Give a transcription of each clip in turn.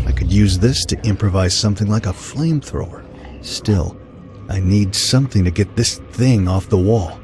I could use this to improvise something like a flamethrower. Still, I need something to get this thing off the wall.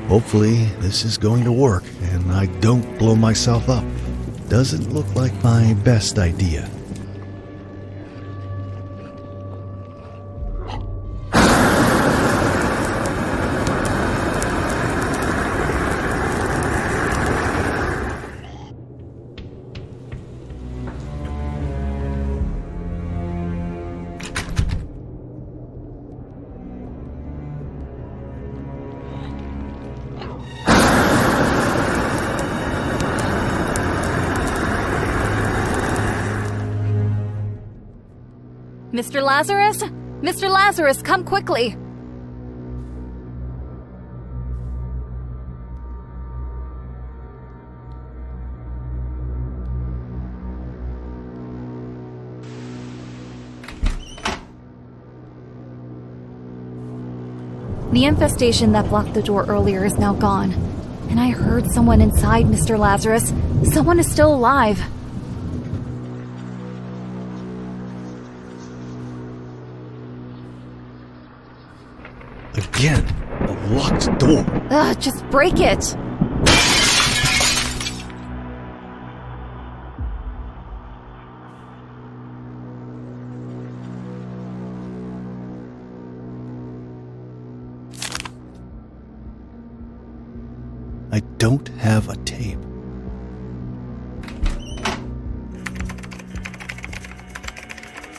Hopefully, this is going to work and I don't blow myself up. Doesn't look like my best idea. Mr. Lazarus? Mr. Lazarus, come quickly! The infestation that blocked the door earlier is now gone. And I heard someone inside, Mr. Lazarus. Someone is still alive. Again, a locked door. Ugh, just break it! I don't have a tape.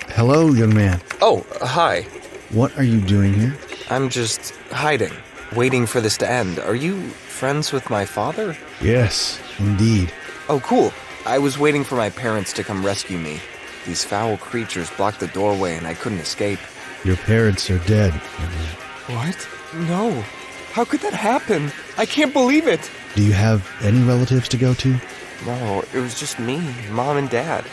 Hello, young man. Oh, hi. What are you doing here? I'm just hiding, waiting for this to end. Are you friends with my father? Yes, indeed. Oh, cool. I was waiting for my parents to come rescue me. These foul creatures blocked the doorway and I couldn't escape. Your parents are dead, young man. What? No. How could that happen? I can't believe it. Do you have any relatives to go to? No, it was just me, Mom and Dad.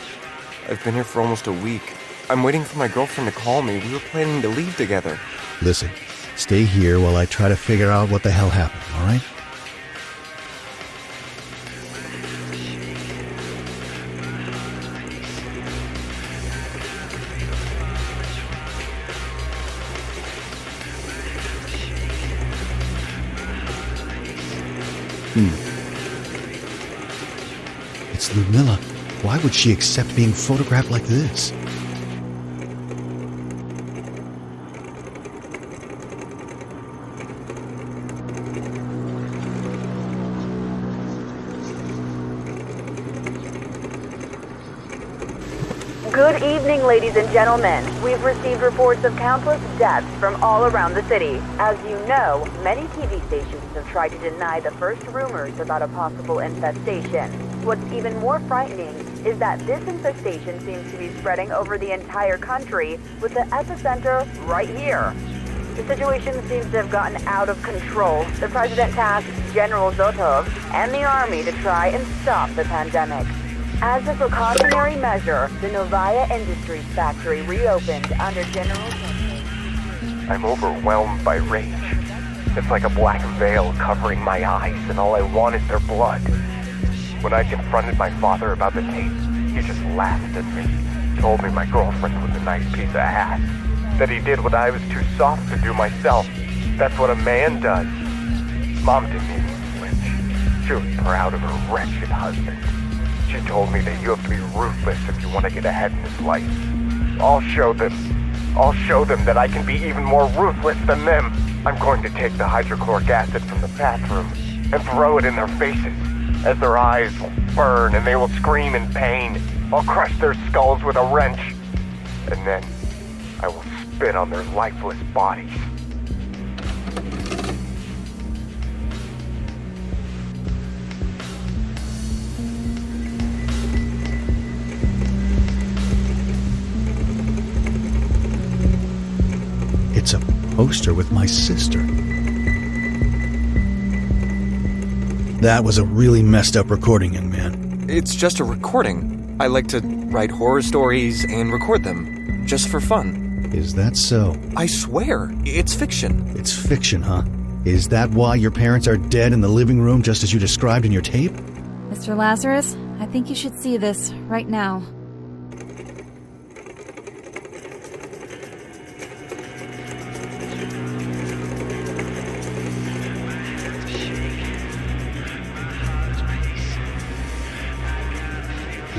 I've been here for almost a week. I'm waiting for my girlfriend to call me. We were planning to leave together. Listen, stay here while I try to figure out what the hell happened, all right? It's Ludmilla. Why would she accept being photographed like this? Good evening, ladies and gentlemen. We've received reports of countless deaths from all around the city. As you know, many TV stations have tried to deny the first rumors about a possible infestation. What's even more frightening is that this infestation seems to be spreading over the entire country, with the epicenter right here. The situation seems to have gotten out of control. The president tasked General Zotov and the army to try and stop the pandemic. As a precautionary measure, the Novaya Industries factory reopened under General Zotov. I'm overwhelmed by rage. It's like a black veil covering my eyes, and all I want is their blood. When I confronted my father about the tape, he just laughed at me, told me my girlfriend was a nice piece of ass, that he did what I was too soft to do myself. That's what a man does. Mom didn't even flinch. She was proud of her wretched husband. She told me that you have to be ruthless if you want to get ahead in this life. I'll show them that I can be even more ruthless than them. I'm going to take the hydrochloric acid from the bathroom and throw it in their faces. As their eyes will burn and they will scream in pain, I'll crush their skulls with a wrench. And then I will spit on their lifeless bodies. It's a poster with my sister. That was a really messed up recording, young man. It's just a recording. I like to write horror stories and record them, just for fun. Is that so? I swear, it's fiction. It's fiction, huh? Is that why your parents are dead in the living room just as you described in your tape? Mr. Lazarus, I think you should see this right now.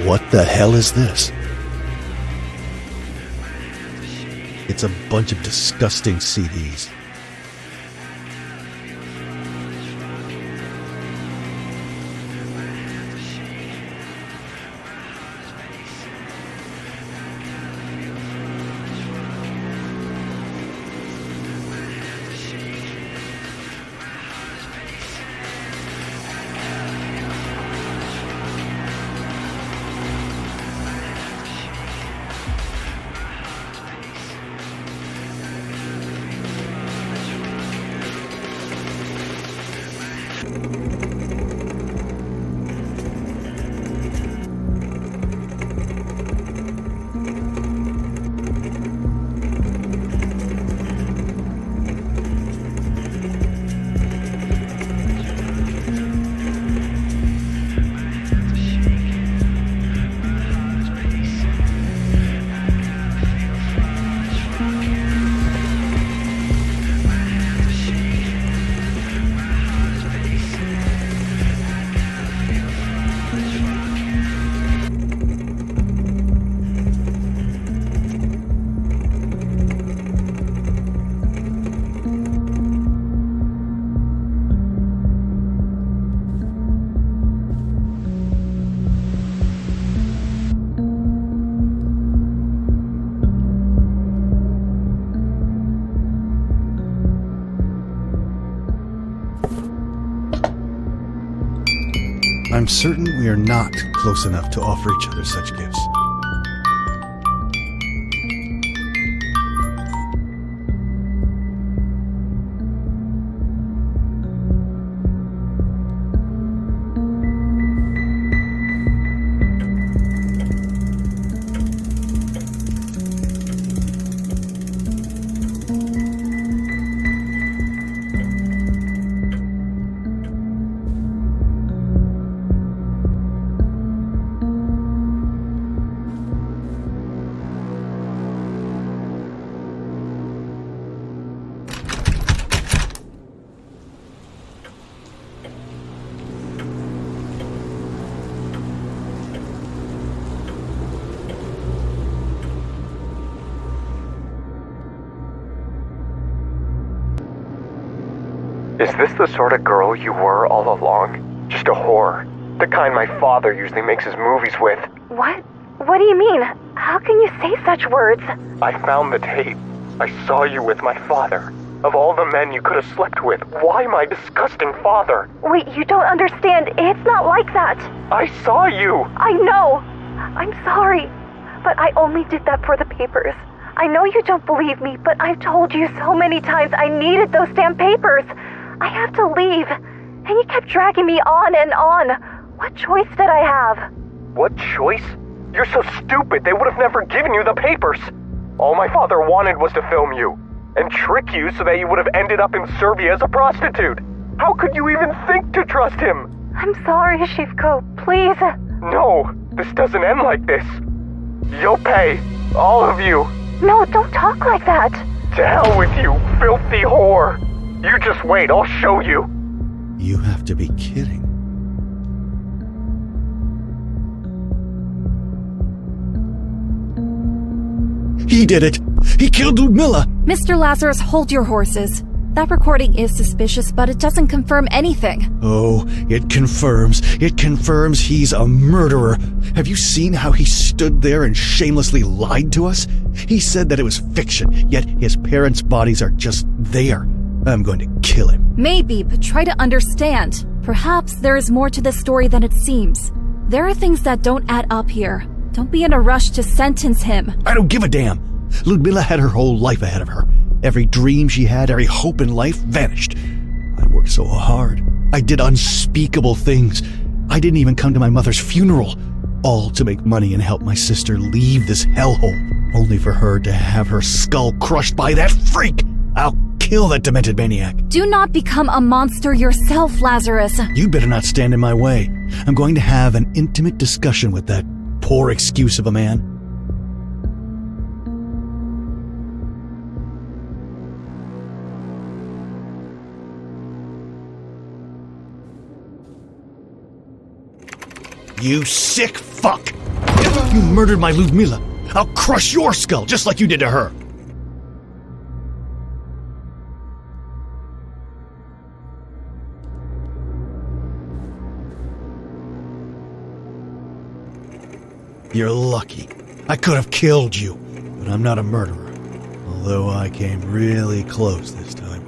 What the hell is this? It's a bunch of disgusting CDs. I'm certain we are not close enough to offer each other such gifts. Is this the sort of girl you were all along? Just a whore? The kind my father usually makes his movies with? What? What do you mean? How can you say such words? I found the tape. I saw you with my father. Of all the men you could have slept with, why my disgusting father? Wait, you don't understand. It's not like that. I saw you! I know. I'm sorry. But I only did that for the papers. I know you don't believe me, but I've told you so many times I needed those damn papers. I have to leave. And you kept dragging me on and on. What choice did I have? What choice? You're so stupid, they would have never given you the papers. All my father wanted was to film you and trick you so that you would have ended up in Serbia as a prostitute. How could you even think to trust him? I'm sorry, Shivko. Please. No, this doesn't end like this. You'll pay. All of you. No, don't talk like that. To hell with you, filthy whore. You just wait, I'll show you. You have to be kidding. He did it! He killed Ludmilla! Mr. Lazarus, hold your horses. That recording is suspicious, but it doesn't confirm anything. Oh, it confirms he's a murderer. Have you seen how he stood there and shamelessly lied to us? He said that it was fiction, yet his parents' bodies are just there. I'm going to kill him. Maybe, but try to understand. Perhaps there is more to this story than it seems. There are things that don't add up here. Don't be in a rush to sentence him. I don't give a damn. Ludmilla had her whole life ahead of her. Every dream she had, every hope in life vanished. I worked so hard. I did unspeakable things. I didn't even come to my mother's funeral. All to make money and help my sister leave this hellhole, only for her to have her skull crushed by that freak. I'll kill that demented maniac. Do not become a monster yourself, Lazarus. You better not stand in my way. I'm going to have an intimate discussion with that poor excuse of a man. You sick fuck! You murdered my Ludmilla. I'll crush your skull just like you did to her. You're lucky. I could have killed you, but I'm not a murderer. Although I came really close this time.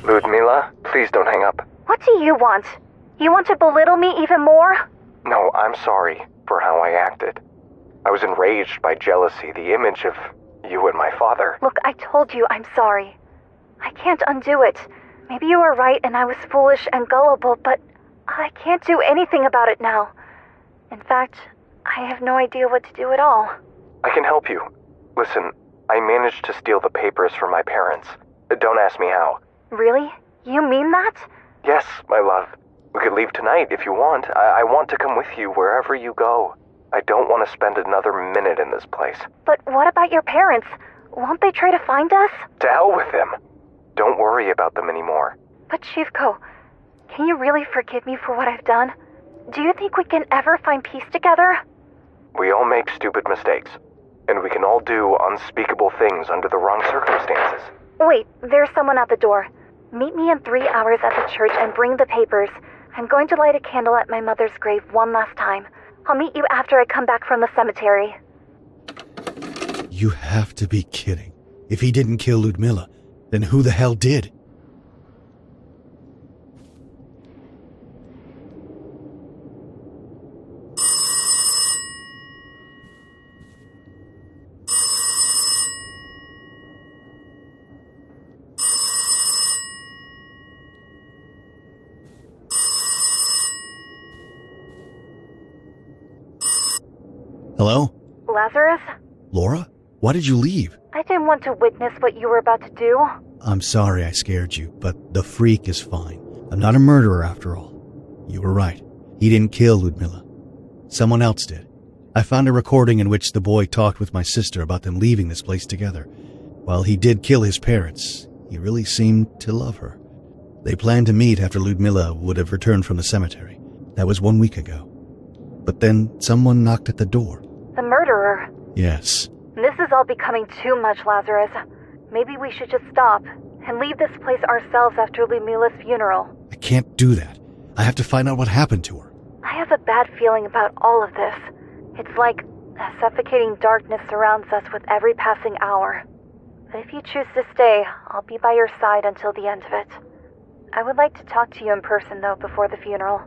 Ludmilla, please don't hang up. What do you want? You want to belittle me even more? No, I'm sorry for how I acted. I was enraged by jealousy, the image of you and my father. Look, I told you I'm sorry. I can't undo it. Maybe you were right and I was foolish and gullible, but I can't do anything about it now. In fact, I have no idea what to do at all. I can help you. Listen, I managed to steal the papers from my parents. Don't ask me how. Really? You mean that? Yes, my love. We could leave tonight if you want. I want to come with you wherever you go. I don't want to spend another minute in this place. But what about your parents? Won't they try to find us? To hell with them. Don't worry about them anymore. But Shivko, can you really forgive me for what I've done? Do you think we can ever find peace together? We all make stupid mistakes. And we can all do unspeakable things under the wrong circumstances. Wait, there's someone at the door. Meet me in 3 hours at the church and bring the papers. I'm going to light a candle at my mother's grave one last time. I'll meet you after I come back from the cemetery. You have to be kidding. If he didn't kill Ludmilla, then who the hell did? Hello? Lazarus? Laura? Why did you leave? I didn't want to witness what you were about to do. I'm sorry I scared you, but the freak is fine. I'm not a murderer after all. You were right. He didn't kill Ludmilla. Someone else did. I found a recording in which the boy talked with my sister about them leaving this place together. While he did kill his parents, he really seemed to love her. They planned to meet after Ludmilla would have returned from the cemetery. That was 1 week ago. But then someone knocked at the door. The murderer. Yes. This is all becoming too much, Lazarus. Maybe we should just stop and leave this place ourselves after Ludmilla's funeral. I can't do that. I have to find out what happened to her. I have a bad feeling about all of this. It's like a suffocating darkness surrounds us with every passing hour. But if you choose to stay, I'll be by your side until the end of it. I would like to talk to you in person, though, before the funeral.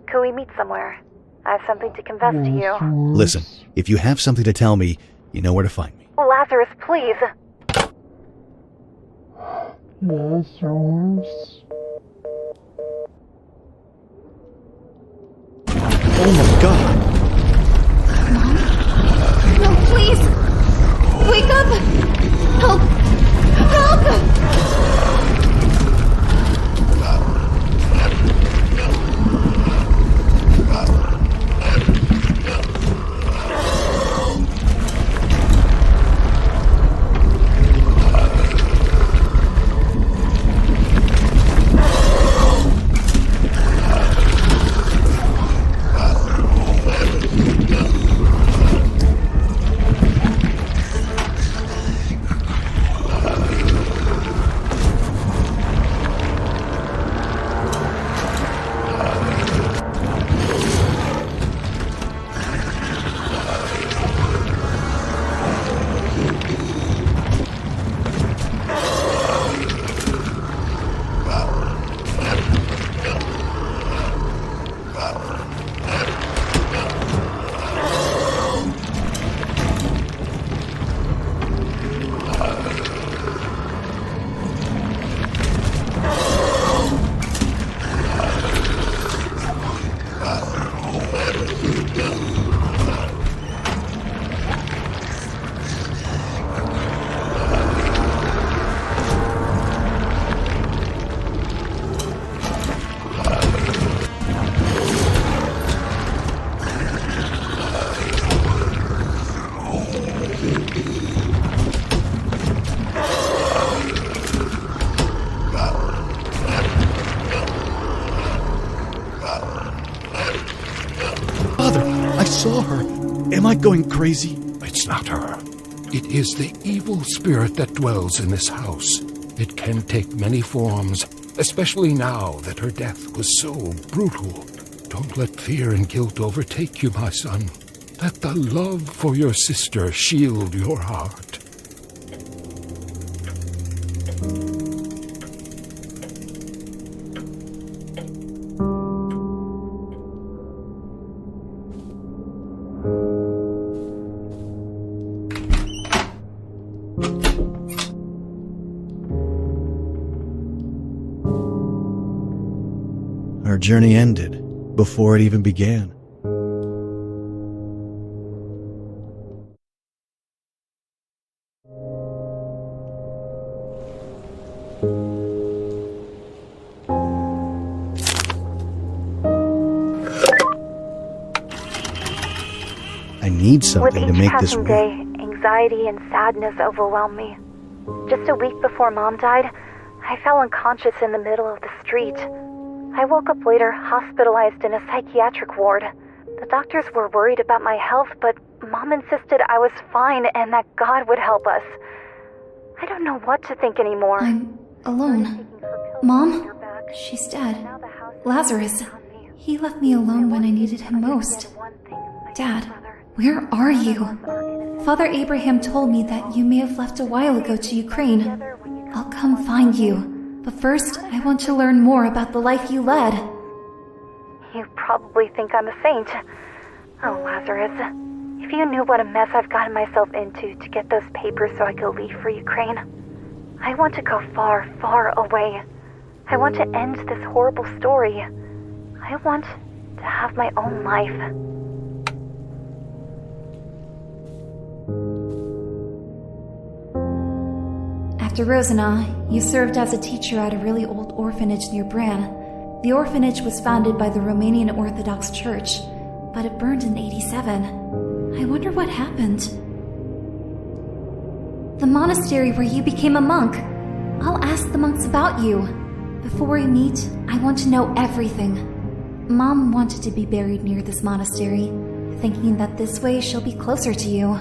Could we meet somewhere? I have something to confess to you. Listen, if you have something to tell me, you know where to find me. Lazarus, please. saw her. Am I going crazy? It's not her. It is the evil spirit that dwells in this house. It can take many forms, especially now that her death was so brutal. Don't let fear and guilt overtake you, my son. Let the love for your sister shield your heart. Our journey ended before it even began. I need something to make this With each passing work. day, anxiety and sadness overwhelmed me. Just a week before Mom died, I fell unconscious in the middle of the street. I woke up later, hospitalized in a psychiatric ward. The doctors were worried about my health, but Mom insisted I was fine and that God would help us. I don't know what to think anymore. I'm alone. Mom? She's dead. Lazarus. He left me alone when I needed him most. Dad, where are you? Father Abraham told me that you may have left a while ago to Ukraine. I'll come find you. But first, I want to learn more about the life you led. You probably think I'm a saint. Oh, Lazarus, if you knew what a mess I've gotten myself into to get those papers so I could leave for Ukraine. I want to go far, far away. I want to end this horrible story. I want to have my own life. After Rosina, you served as a teacher at a really old orphanage near Bran. The orphanage was founded by the Romanian Orthodox Church, but it burned in '87. I wonder what happened. The monastery where you became a monk. I'll ask the monks about you. Before we meet, I want to know everything. Mom wanted to be buried near this monastery, thinking that this way she'll be closer to you.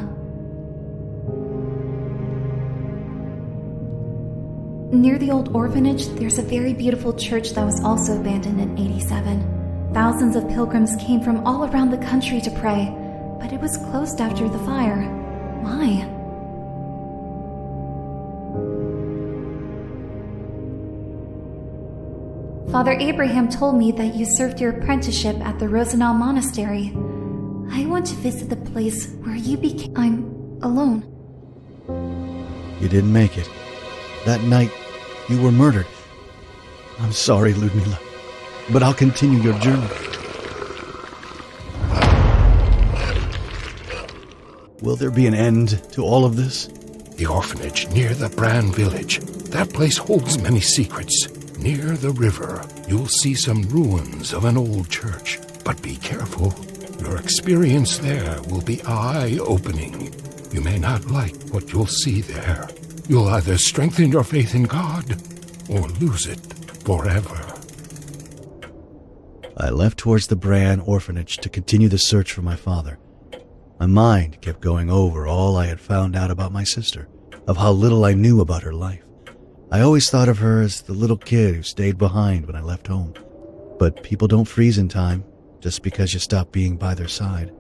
Near the old orphanage, there's a very beautiful church that was also abandoned in '87. Thousands of pilgrims came from all around the country to pray, but it was closed after the fire. Why? Father Abraham told me that you served your apprenticeship at the Rosenau Monastery. I want to visit the place where you became... I'm alone. You didn't make it. That night, you were murdered. I'm sorry, Ludmila, but I'll continue your journey. Will there be an end to all of this? The orphanage near the Bran village. That place holds many secrets. Near the river, you'll see some ruins of an old church. But be careful. Your experience there will be eye-opening. You may not like what you'll see there. You'll either strengthen your faith in God or lose it forever. I left towards the Bran orphanage to continue the search for my father. My mind kept going over all I had found out about my sister, of how little I knew about her life. I always thought of her as the little kid who stayed behind when I left home. But people don't freeze in time just because you stop being by their side.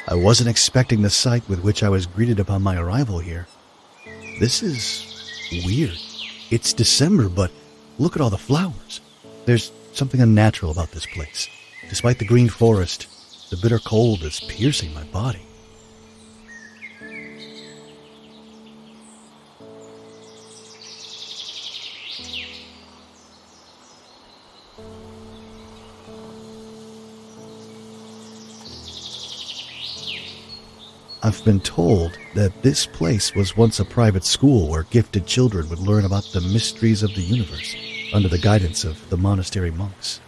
I wasn't expecting the sight with which I was greeted upon my arrival here. This is weird. It's December, but look at all the flowers. There's something unnatural about this place. Despite the green forest, the bitter cold is piercing my body. I've been told that this place was once a private school where gifted children would learn about the mysteries of the universe under the guidance of the monastery monks.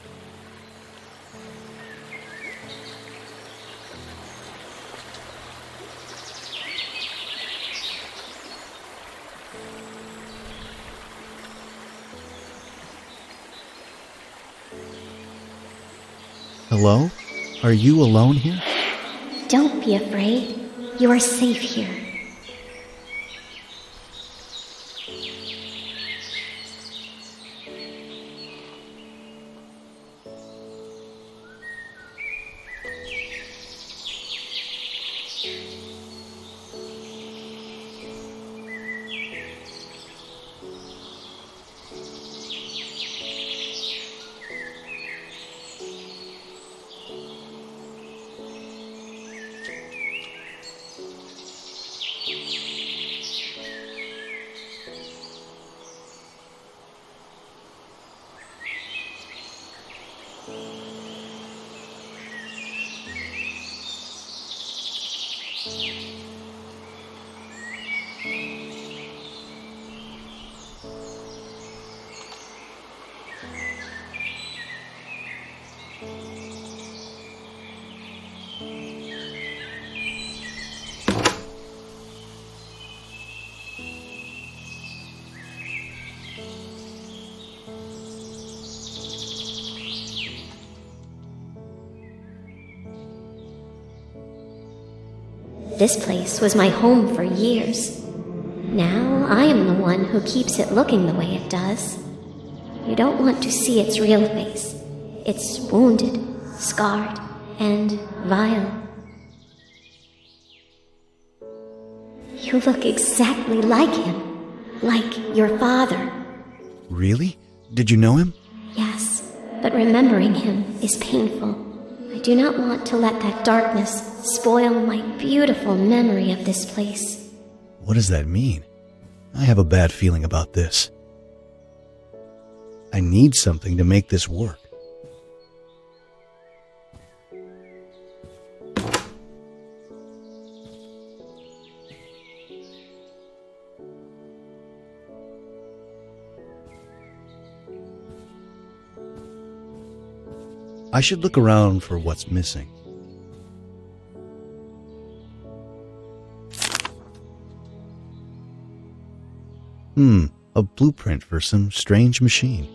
Hello? Are you alone here? Don't be afraid. You are safe here. This place was my home for years. Now I am the one who keeps it looking the way it does. You don't want to see its real face. It's wounded, scarred, and vile. You look exactly like him. Like your father. Really? Did you know him? Yes, but remembering him is painful. I do not want to let that darkness spoil my beautiful memory of this place. What does that mean? I have a bad feeling about this. I need something to make this work. I should look around for what's missing. A blueprint for some strange machine.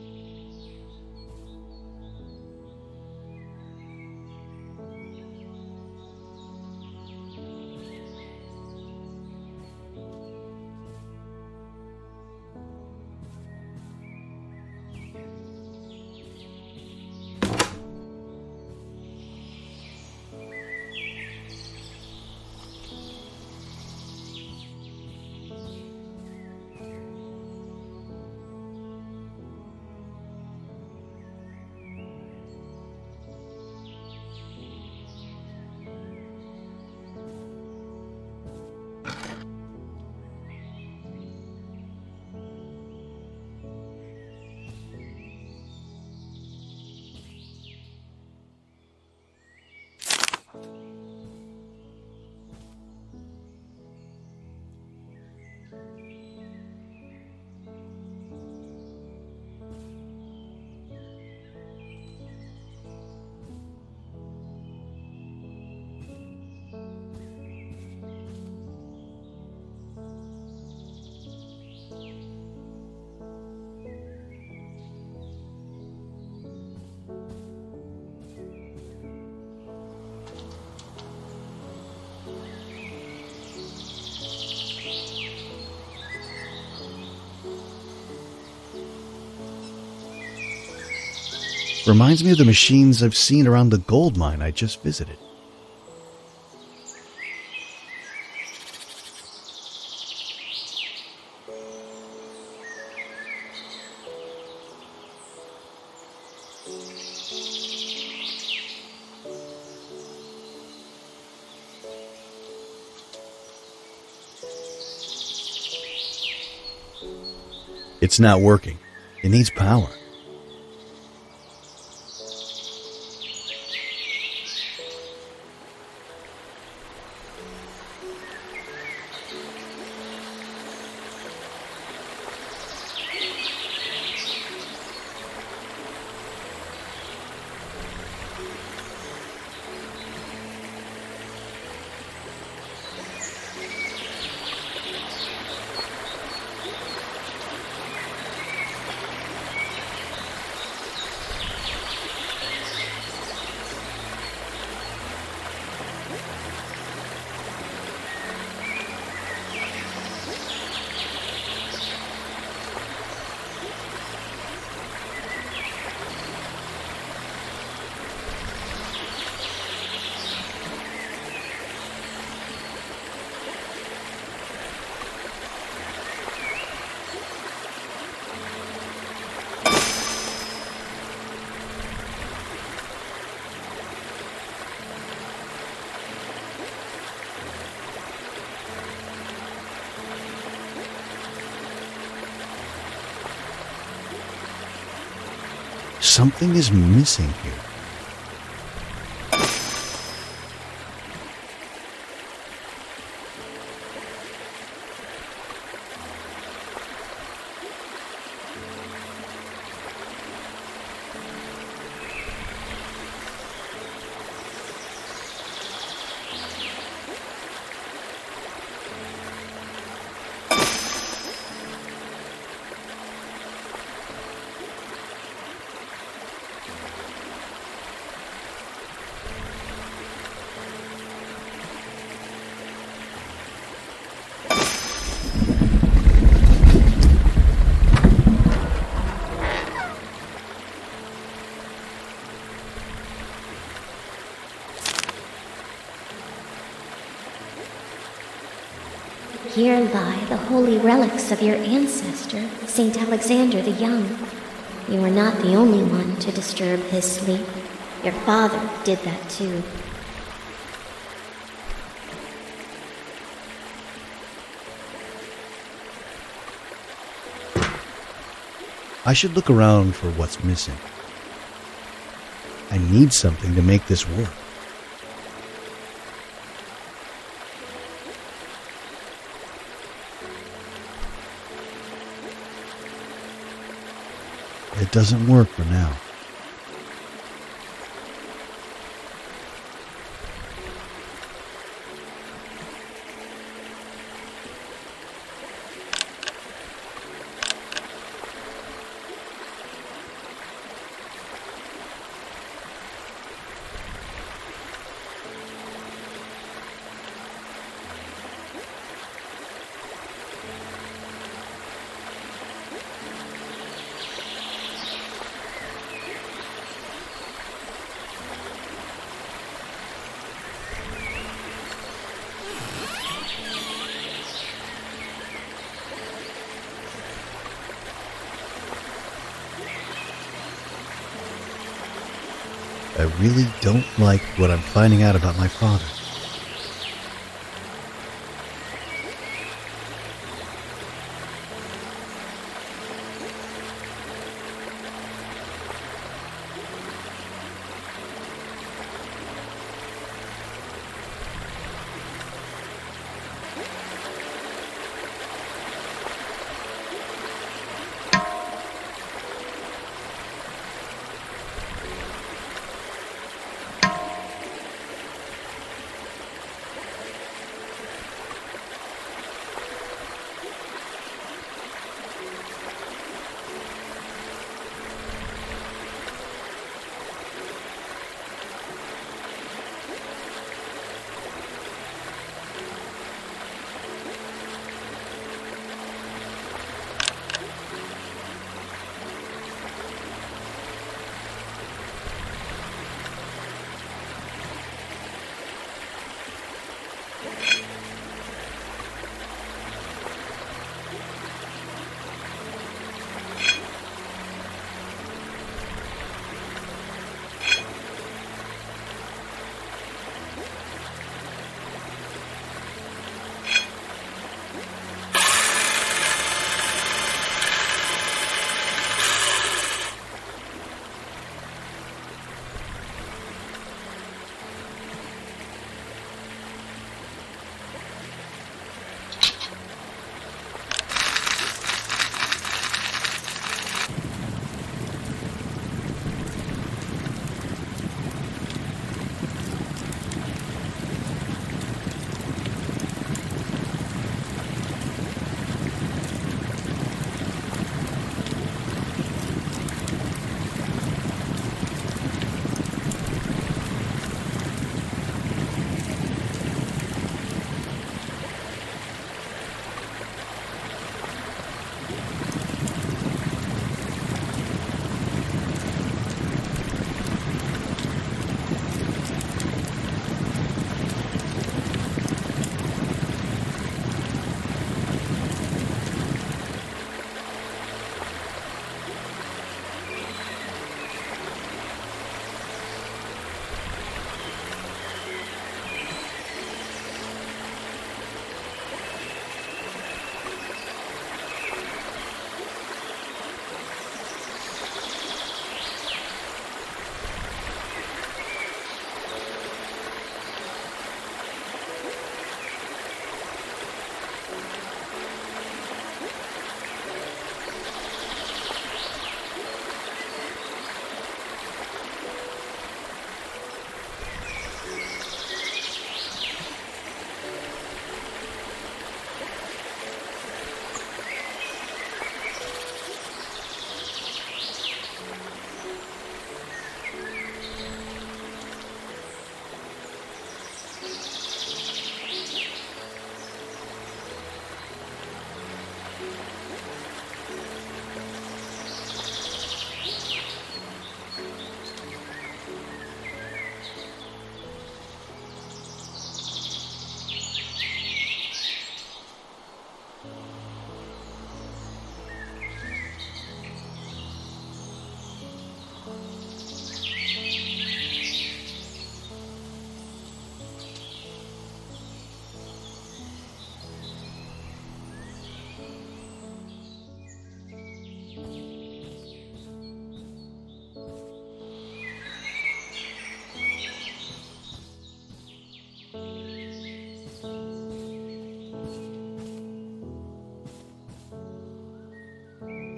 Reminds me of the machines I've seen around the gold mine I just visited. It's not working. It needs power. Something is missing here. Here lie the holy relics of your ancestor, Saint Alexander the Young. You are not the only one to disturb his sleep. Your father did that too. I should look around for what's missing. I need something to make this work. It doesn't work for now. I really don't like what I'm finding out about my father.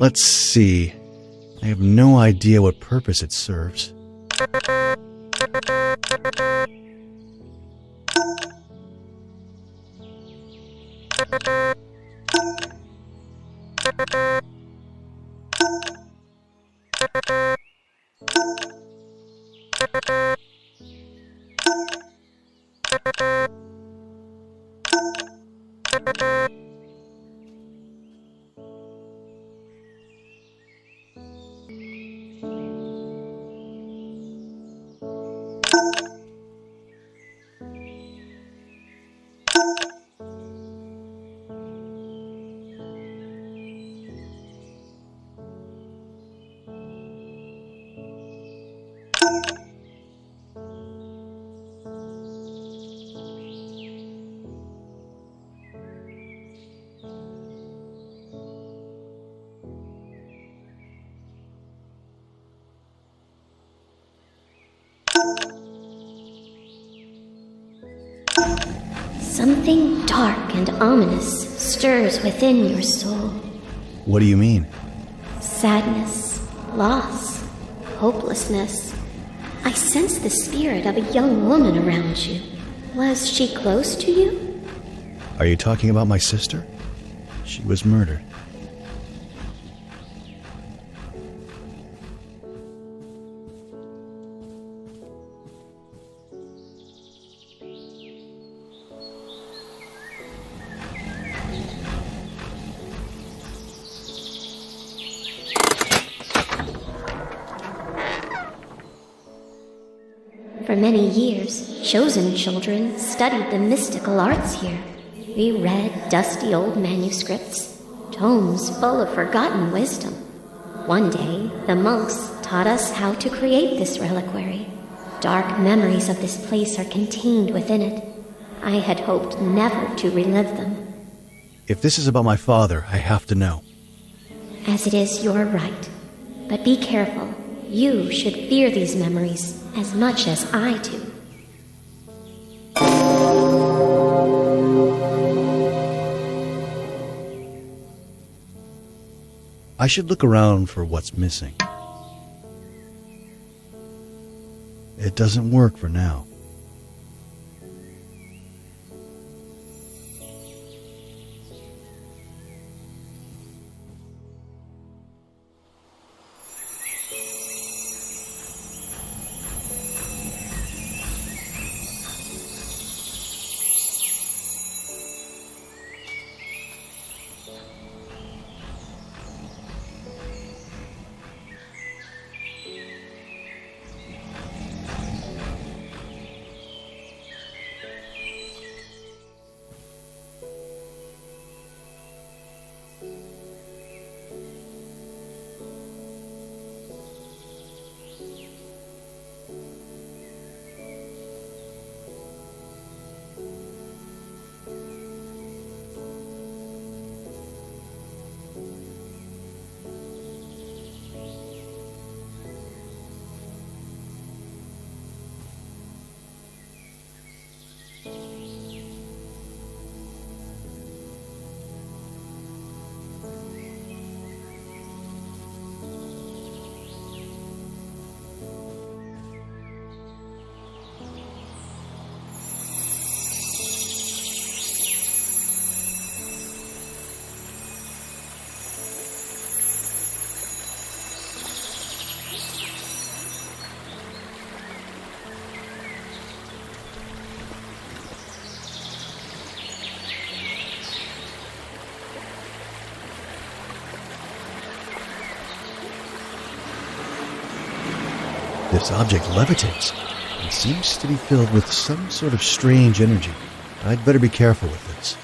Let's see. I have no idea what purpose it serves. Something dark and ominous stirs within your soul. What do you mean? Sadness, loss, hopelessness. I sense the spirit of a young woman around you. Was she close to you? Are you talking about my sister? She was murdered. For many years, chosen children studied the mystical arts here. We read dusty old manuscripts, tomes full of forgotten wisdom. One day, the monks taught us how to create this reliquary. Dark memories of this place are contained within it. I had hoped never to relive them. If this is about my father, I have to know. As it is your right. But be careful. You should fear these memories as much as I do. I should look around for what's missing. It doesn't work for now. This object levitates and seems to be filled with some sort of strange energy. I'd better be careful with this.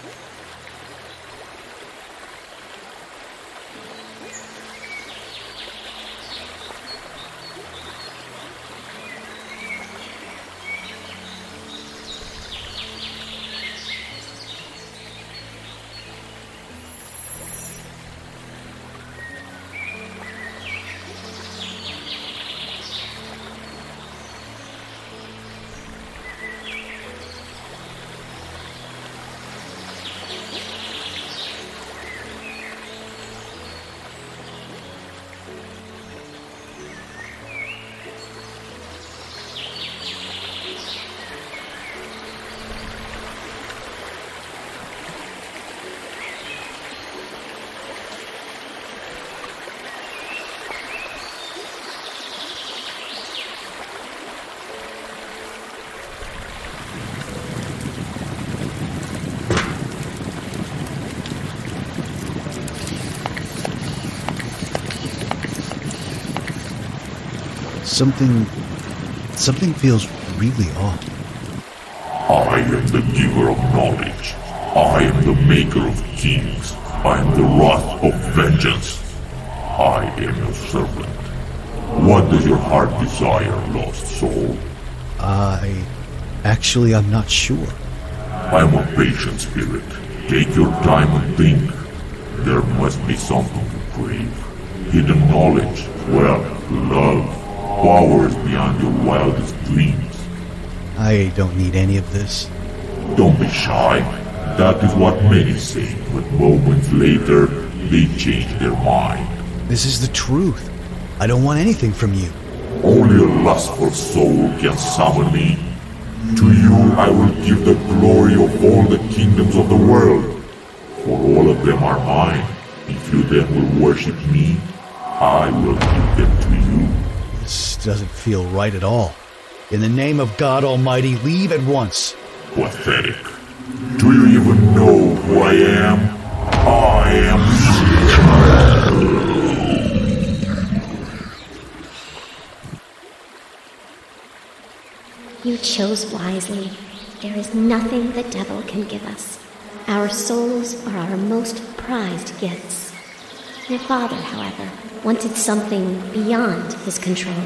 Something feels really off. I am the giver of knowledge. I am the maker of kings. I am the wrath of vengeance. I am your servant. What does your heart desire, lost soul? I'm not sure. I am a patient spirit. Take your time and think. There must be something to crave. Hidden knowledge, wealth, love, powers beyond your wildest dreams. I don't need any of this. Don't be shy. That is what many say, but moments later, they change their mind. This is the truth. I don't want anything from you. Only a lustful soul can summon me. To you I will give the glory of all the kingdoms of the world. For all of them are mine. If you then will worship me, I will give them to you. This doesn't feel right at all. In the name of God Almighty, leave at once. Pathetic. Do you even know who I am? I am... You chose wisely. There is nothing the devil can give us. Our souls are our most prized gifts. Your father, however, wanted something beyond his control.